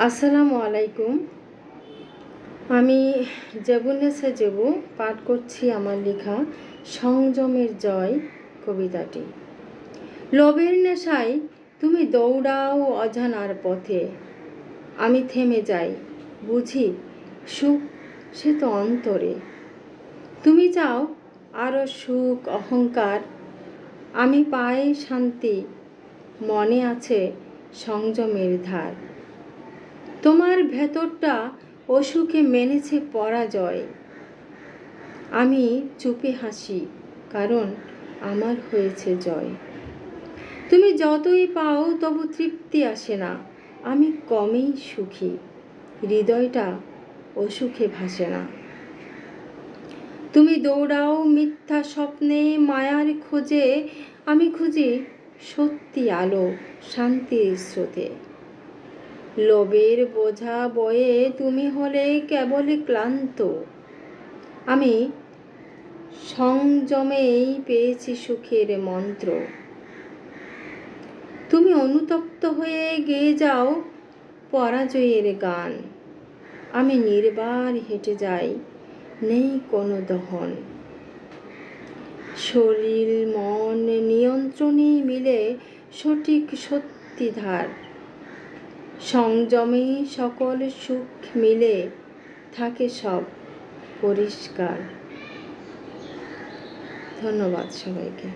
আসসালামু আলাইকুম। আমি জেবুন্নেসা জেবু পাঠ করছি আমার লেখা সংযমের জয় কবিতাটি। লোভের নেশায় তুমি দৌড়াও অজানার পথে, আমি থেমে যাই, বুঝি সুখ সে তো অন্তরে। তুমি চাও আরও সুখ অহংকার, আমি পাই শান্তি, মনে আছে সংযমের ধার। তোমার ভেতরটা অসুখে মেনেছে পরাজয়, আমি চুপে হাসি কারণ আমার হয়েছে জয়। তুমি যতই পাও তবু তৃপ্তি আসে না, আমি কমেই সুখী, হৃদয়টা অসুখে ভাসে না। তুমি দৌড়াও মিথ্যা স্বপ্নে মায়ার খোঁজে, আমি খুঁজি সত্যি আলো শান্তির স্রোতে। লোভের বোঝা বয়ে তুমি হলে কেবলই ক্লান্ত, আমি সংযমেই পেয়েছি সুখের মন্ত্র। তুমি অনুতপ্ত হয়ে গেয়ে যাও পরাজয়ের গান, আমি নির্বার হেঁটে যাই, নেই কোনো দহন। শরীর মন নিয়ন্ত্রণেই মিলে সঠিক সত্যি ধার, সংযমে সকল সুখ মিলে থাকে সব পরিষ্কার। ধন্যবাদ সবাইকে।